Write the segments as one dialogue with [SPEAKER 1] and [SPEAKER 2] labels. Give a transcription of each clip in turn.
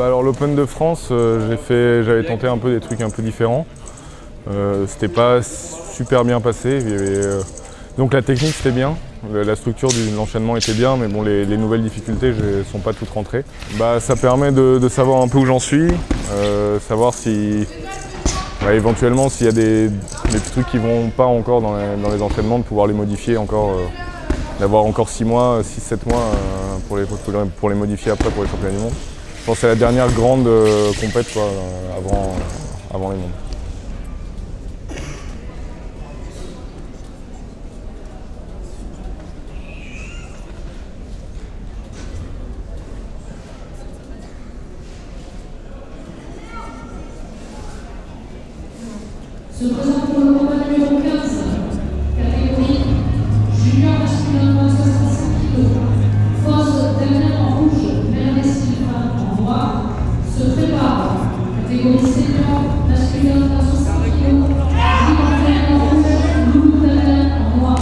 [SPEAKER 1] Alors l'Open de France, j'avais tenté un peu des trucs un peu différents. C'était pas super bien passé. Donc la technique c'était bien, la structure de l'enchaînement était bien, mais bon les nouvelles difficultés ne sont pas toutes rentrées. Ça permet de savoir un peu où j'en suis, savoir si éventuellement s'il y a des trucs qui vont pas encore dans les entraînements, de pouvoir les modifier encore, d'avoir encore 6 mois, 6-7 mois pour les modifier après pour les championnats du monde. Je pense que c'est la dernière grande compète avant les mondes.
[SPEAKER 2] Se présente pour le combat numéro 15, catégorie junior masculin moins 65 kg. Fosse Damien en rouge, Merlès Sylvain en noir. Se prépare, catégorie senior masculin moins 65 kg. Damien en rouge, Loulou Damien en noir.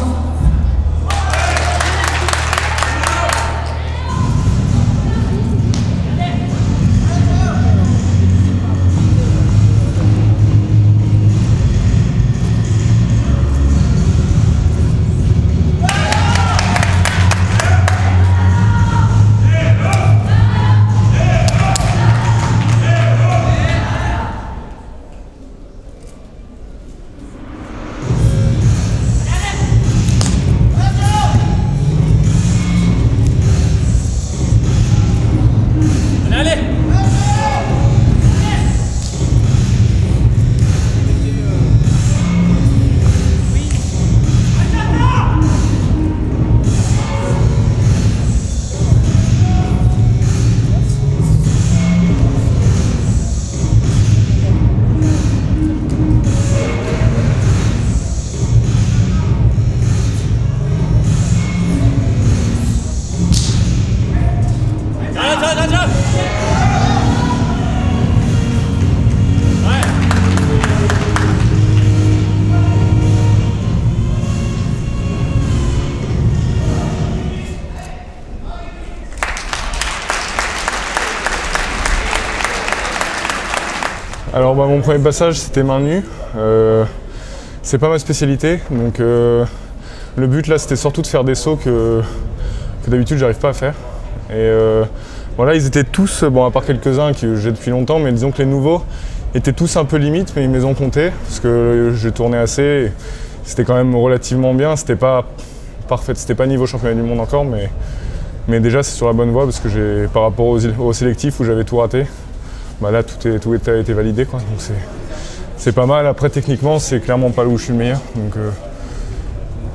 [SPEAKER 1] Alors mon premier passage c'était main nue, c'est pas ma spécialité, donc le but là c'était surtout de faire des sauts que d'habitude j'arrive pas à faire. Et voilà, ils étaient tous, à part quelques-uns que j'ai depuis longtemps, mais disons que les nouveaux étaient tous un peu limites, mais ils me les ont comptés parce que j'ai tourné assez, c'était quand même relativement bien, c'était pas parfait, c'était pas niveau championnat du monde encore, mais déjà c'est sur la bonne voie parce que par rapport au sélectif où j'avais tout raté, là tout a été validé, quoi. Donc c'est pas mal. Après techniquement c'est clairement pas là où je suis le meilleur, donc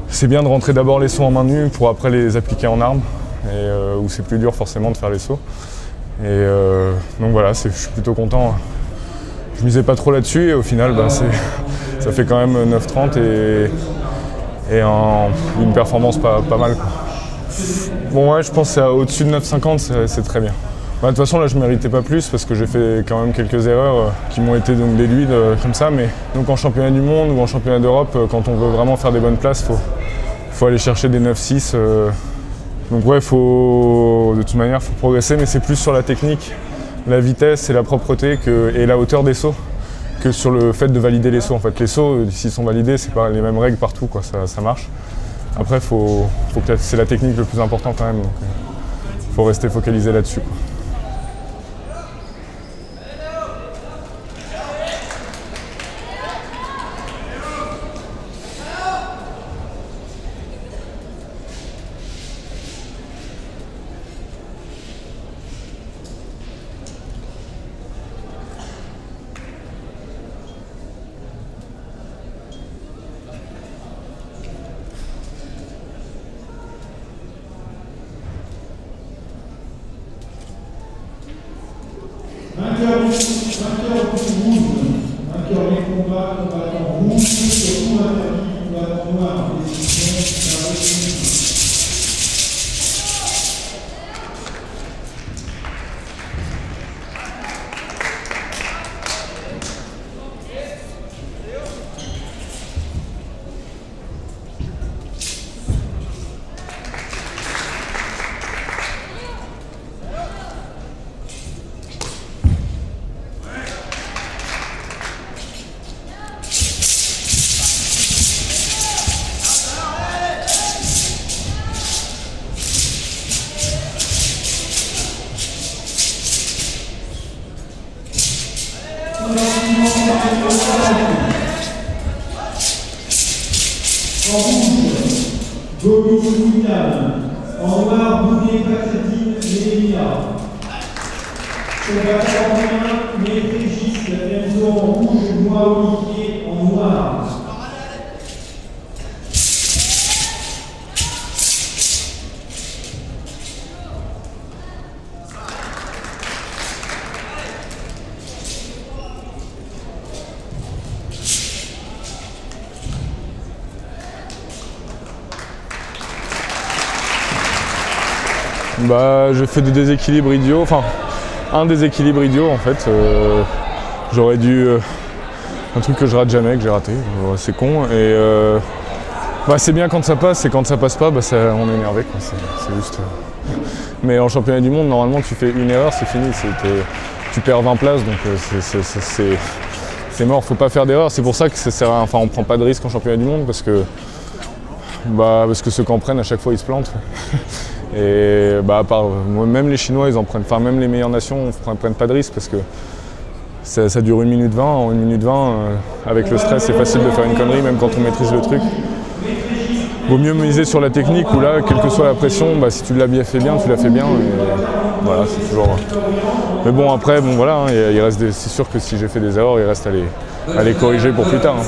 [SPEAKER 1] c'est bien de rentrer d'abord les sauts en main nue pour après les appliquer en arme, et où c'est plus dur forcément de faire les sauts. Et donc voilà, je suis plutôt content. Je misais pas trop là-dessus et au final ça fait quand même 9,30 et une performance pas mal, quoi. Bon ouais, je pense que au-dessus de 9,50 c'est très bien. De toute façon là je ne méritais pas plus parce que j'ai fait quand même quelques erreurs qui m'ont été donc déduites comme ça, mais donc en championnat du monde ou en championnat d'Europe, quand on veut vraiment faire des bonnes places, faut aller chercher des 9,6. Donc ouais, de toute manière faut progresser, mais c'est plus sur la technique, la vitesse et la propreté et la hauteur des sauts que sur le fait de valider les sauts. En fait les sauts, s'ils sont validés, c'est pas les mêmes règles partout, quoi. Ça marche. Après c'est la technique le plus important quand même, donc faut rester focalisé là-dessus, quoi.
[SPEAKER 3] Vainqueur du rouge, vainqueur des combats, combattant rouge, surtout interdit, combattant noir, décision, par définition. En rouge, Gomis William. En noir, Boudet Patrédine Lélia. Cheval en Métrégis, Enzo en rouge, moi Olivier en noir.
[SPEAKER 1] Bah, j'ai fait des déséquilibres idiots, enfin un déséquilibre idiot en fait. J'aurais dû. Un truc que je rate jamais, que j'ai raté, c'est con. Et bah, c'est bien quand ça passe, et quand ça passe pas, bah, on est énervé. C'est juste. Mais en championnat du monde, normalement tu fais une erreur, c'est fini. Tu perds 20 places, donc c'est mort, faut pas faire d'erreur. C'est pour ça que ça sert à, enfin, on prend pas de risque en championnat du monde parce que ceux qui en prennent à chaque fois ils se plantent. Et bah, même les Chinois, ils en prennent, enfin même les meilleures nations ne prennent pas de risque parce que ça dure 1 minute 20. En 1 minute 20, avec le stress, c'est facile de faire une connerie, même quand on maîtrise le truc. Vaut mieux miser sur la technique où là, quelle que soit la pression, bah, si tu l'as bien fait bien, tu l'as fait bien. Et voilà, c'est toujours. Mais bon, après, voilà, hein, c'est sûr que si j'ai fait des erreurs, il reste à les corriger pour plus tard. Hein.